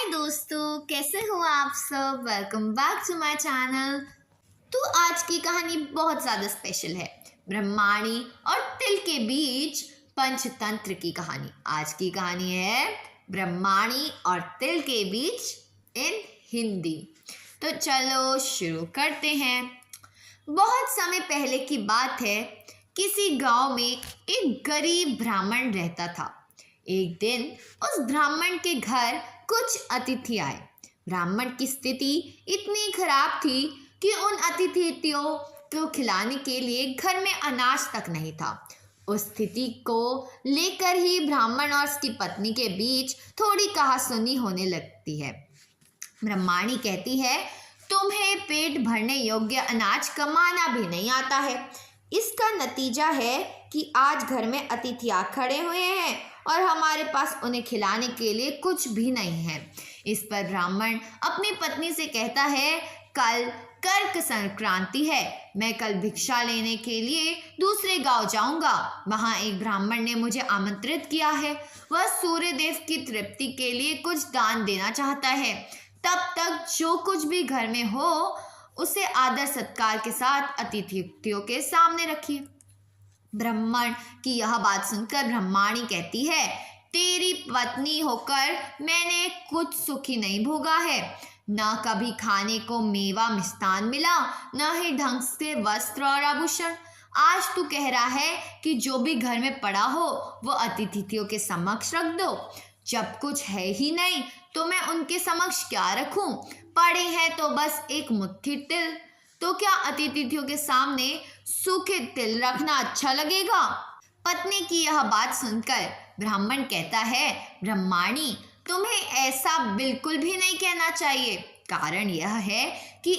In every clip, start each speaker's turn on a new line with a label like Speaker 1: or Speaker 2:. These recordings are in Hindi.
Speaker 1: हाय दोस्तों, कैसे हो आप सब। Welcome back to my channel. तो आज की कहानी बहुत ज़्यादा स्पेशल है। ब्रह्माणी और तिल के बीच पंचतंत्र की कहानी। आज की कहानी है ब्रह्माणी और तिल के बीच इन हिंदी। तो चलो शुरू करते हैं। बहुत समय पहले की बात है। किसी गांव में एक गरीब ब्राह्मण रहता था। एक दिन उस ब्राह्मण के घर कुछ अतिथि आए। ब्राह्मण की स्थिति इतनी खराब थी कि उन अतिथियों को खिलाने के लिए घर में अनाज तक नहीं था। उस स्थिति को लेकर ही ब्राह्मण और उसकी पत्नी के बीच थोड़ी कहासुनी होने लगती है। ब्रह्माणी कहती है, तुम्हें पेट भरने योग्य अनाज कमाना भी नहीं आता है। इसका नतीजा है कि आज घर में अतिथि आ खड़े हुए हैं और हमारे पास उन्हें खिलाने के लिए कुछ भी नहीं है। इस पर ब्राह्मण अपनी पत्नी से कहता है, कल कर्क संक्रांति है। मैं कल भिक्षा लेने के लिए दूसरे गांव जाऊंगा। वहां एक ब्राह्मण ने मुझे आमंत्रित किया है। वह सूर्य देव की तृप्ति के लिए कुछ दान देना चाहता है। तब तक जो कुछ भी घर में हो उसे आदर सत्कार के साथ अतिथियों के सामने रखिए। ब्राह्मण की यह बात सुनकर ब्रह्माणी कहती है, तेरी पत्नी होकर मैंने कुछ सुख ही नहीं भोगा है। न कभी खाने को मेवा मिष्ठान मिला, न ही ढंग से वस्त्र और आभूषण। आज तू कह रहा है कि जो भी घर में पड़ा हो वो अतिथियों के समक्ष रख दो। जब कुछ है ही नहीं तो मैं उनके समक्ष क्या रखूं? पड़े हैं तो बस एक मुट्ठी तिल। तो क्या अतिथियों के सामने सूखे तिल रखना अच्छा लगेगा? पत्नी की यह बात सुनकर ब्राह्मण कहता है, ब्रह्माणी, तुम्हें ऐसा बिल्कुल भी नहीं कहना चाहिए। कारण यह है कि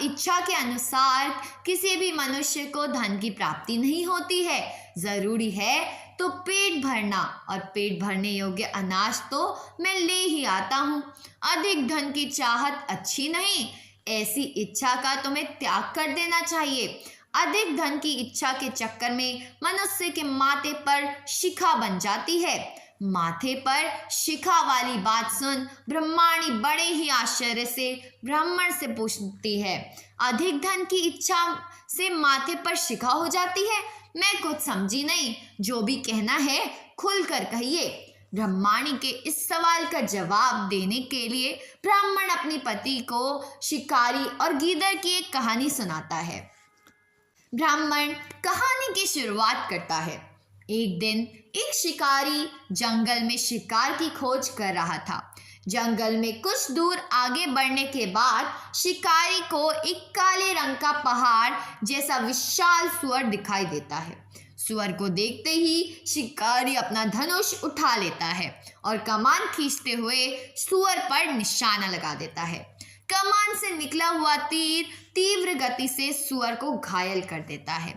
Speaker 1: इच्छा के अनुसार किसी भी मनुष्य को धन की प्राप्ति नहीं होती है। जरूरी है तो पेट भरना, और पेट भरने योग्य अनाज तो मैं ले ही आता हूँ। अधिक धन की चाहत अच्छी नहीं। ऐसी इच्छा का तुम्हें त्याग कर देना चाहिए। अधिक धन की इच्छा के चक्कर में मनुष्य के माथे पर शिखा बन जाती है। माथे पर शिखा वाली बात सुन ब्रह्माणी बड़े ही आश्चर्य से ब्राह्मण से पूछती है, अधिक धन की इच्छा से माथे पर शिखा हो जाती है? मैं कुछ समझी नहीं। जो भी कहना है खुलकर कहिए। ब्रह्माणी के इस सवाल का जवाब देने के लिए ब्राह्मण अपनी पति को शिकारी और गीदड़ की एक कहानी सुनाता है। ब्राह्मण कहानी की शुरुआत करता है। एक दिन एक शिकारी जंगल में शिकार की खोज कर रहा था। जंगल में कुछ दूर आगे बढ़ने के बाद शिकारी को एक काले रंग का पहाड़ जैसा विशाल सुअर दिखाई देता है। सुअर को देखते ही शिकारी अपना धनुष उठा लेता है और कमान खींचते हुए सुअर पर निशाना लगा देता है। कमान से निकला हुआ तीर तीव्र गति से सुअर को घायल कर देता है।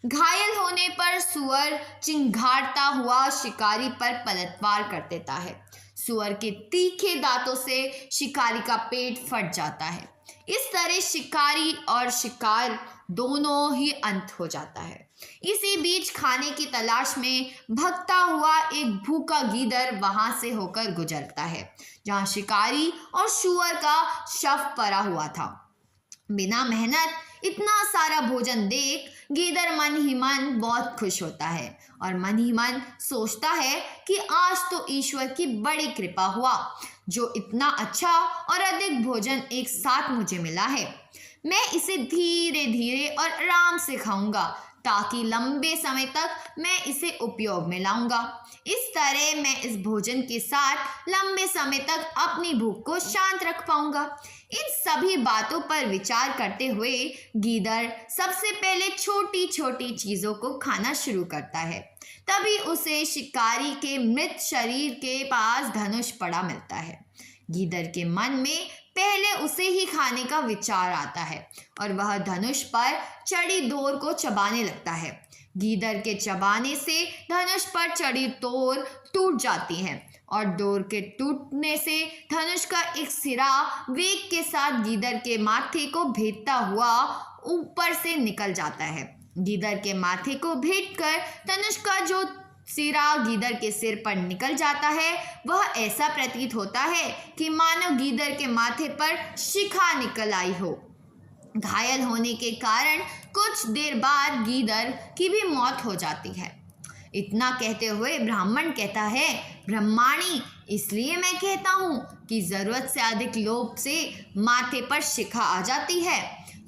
Speaker 1: घायल होने पर सुअर चिंघाड़ता हुआ शिकारी पर पलटवार कर देता है। सुअर के तीखे दांतों से शिकारी का पेट फट जाता है। इस तरह शिकारी और शिकार दोनों ही अंत हो जाता है। इसी बीच खाने की तलाश में भगता हुआ एक भूखा गीदड़ वहां से होकर गुजरता है, जहां शिकारी और सुअर का शव पड़ा हुआ था। बिना मेहनत इतना सारा भोजन देख गीदड़ मन ही मन बहुत खुश होता है और मन ही मन सोचता है कि आज तो ईश्वर की बड़ी कृपा हुआ, जो इतना अच्छा और अधिक भोजन एक साथ मुझे मिला है। मैं इसे धीरे धीरे और आराम से खाऊंगा ताकि लंबे समय तक मैं इसे उपयोग में लाऊंगा। इस तरह मैं इस भोजन के साथ लंबे समय तक अपनी भूख को शांत रख पाऊंगा। इन सभी बातों पर विचार करते हुए गीदड़ सबसे पहले छोटी छोटी चीजों को खाना शुरू करता है। तभी उसे शिकारी के मृत शरीर के पास धनुष पड़ा मिलता है। गीदड़ के मन में पहले उसे ही खाने का विचार आता है और वह धनुष पर चढ़ी डोर को चबाने लगता है। गीदड़ के चबाने से धनुष पर चढ़ी डोर टूट जाती है और डोर के टूटने से धनुष का एक सिरा वेग के साथ गीदड़ के माथे को भेदता हुआ ऊपर से निकल जाता है। गीदड़ के माथे को भेदकर धनुष का जो सिरा गीदड़ के सिर पर निकल जाता है। वह ऐसा प्रतीत होता है कि मानो गीदड़ के माथे पर शिखा निकल आई हो। घायल होने के कारण कुछ देर बाद गीदड़ की भी मौत हो जाती है। इतना कहते हुए ब्राह्मण कहता है, ब्रह्माणी, इसलिए मैं कहता हूँ कि जरूरत से अधिक लोभ से माथे पर शिखा आ जाती है।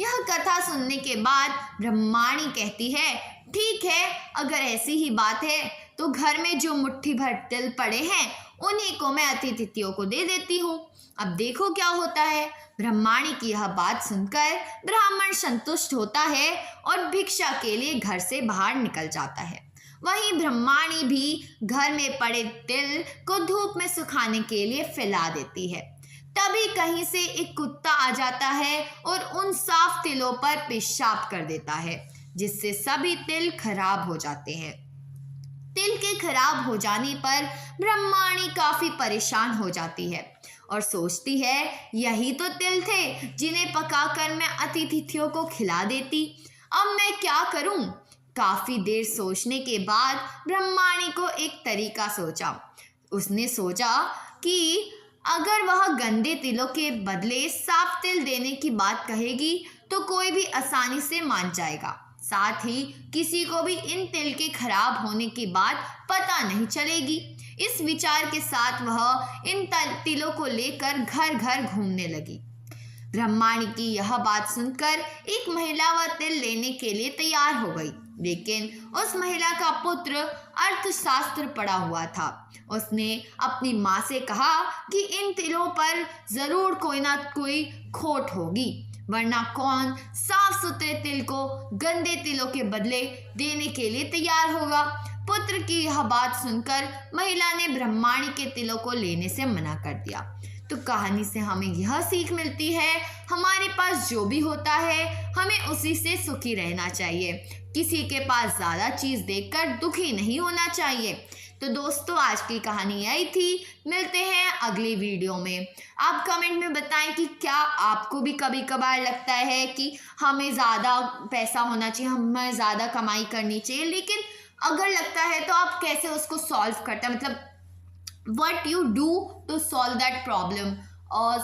Speaker 1: यह कथा सुनने के बाद ब्रह्माणी कहती है, ठीक है, अगर ऐसी ही बात है तो घर में जो मुट्ठी भर तिल पड़े हैं उन्हीं को मैं अतिथियों को दे देती हूँ। अब देखो क्या होता है। ब्रह्माणी की यह बात सुनकर ब्राह्मण संतुष्ट होता है और भिक्षा के लिए घर से बाहर निकल जाता है। वहीं ब्रह्माणी भी घर में पड़े तिल को धूप में सुखाने के लिए फैला देती है। तभी कहीं से एक कुत्ता आ जाता है और उन साफ तिलों पर पेशाब कर देता है, जिससे सभी तिल खराब हो जाते हैं। तिल के खराब हो जाने पर ब्रह्माणी काफी परेशान हो जाती है और सोचती है, यही तो तिल थे जिन्हें पकाकर मैं अतिथियों को खिला देती। अब मैं क्या करूं? काफी देर सोचने के बाद ब्रह्माणी को एक तरीका सोचा। उसने सोचा कि अगर वह गंदे तिलों के बदले साफ तिल देने की बात कहेगी तो कोई भी आसानी से मान जाएगा। साथ ही किसी को भी इन तिल के खराब होने की बात पता नहीं चलेगी। इस विचार के साथ वह इन तिलों को लेकर घर घर घूमने लगी। ब्रह्माणी की यह बात सुनकर एक महिला वह तिल लेने के लिए तैयार हो गई, लेकिन उस महिला का पुत्र अर्थशास्त्र पढ़ा हुआ था। उसने अपनी माँ से कहा कि इन तिलों पर जरूर कोई ना कोई खोट होगी, वरना कौन साफ सुथरे तिल को गंदे तिलों के बदले देने के लिए तैयार होगा। पुत्र की यह बात सुनकर महिला ने ब्रह्माणी के तिलों को लेने से मना कर दिया। तो कहानी से हमें यह सीख मिलती है, हमारे पास जो भी होता है हमें उसी से सुखी रहना चाहिए। किसी के पास ज़्यादा चीज़ देखकर दुखी नहीं होना चाहिए। तो दोस्तों, आज की कहानी यही थी। मिलते हैं अगली वीडियो में। आप कमेंट में बताएं कि क्या आपको भी कभी कभार लगता है कि हमें ज़्यादा पैसा होना चाहिए, हमें ज़्यादा कमाई करनी चाहिए, लेकिन अगर लगता है तो आप कैसे उसको सॉल्व करते हैं, मतलब what you do to solve that problem,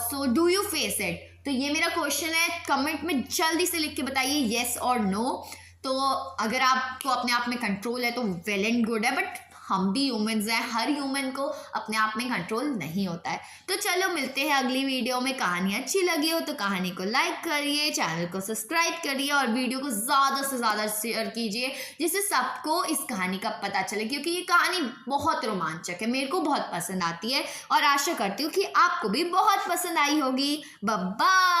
Speaker 1: so do you face it। तो ये मेरा क्वेश्चन है, कमेंट में जल्दी से लिख के बताइए yes और no। तो अगर आपको अपने आप में कंट्रोल है तो वेल एंड गुड है, बट हम भी ह्यूमंस हैं, हर ह्यूमन को अपने आप में कंट्रोल नहीं होता है। तो चलो मिलते हैं अगली वीडियो में। कहानी अच्छी लगी हो तो कहानी को लाइक करिए, चैनल को सब्सक्राइब करिए और वीडियो को ज़्यादा से ज़्यादा शेयर कीजिए, जिससे सबको इस कहानी का पता चले, क्योंकि ये कहानी बहुत रोमांचक है, मेरे को बहुत पसंद आती है और आशा करती हूँ कि आपको भी बहुत पसंद आई होगी। Bye bye.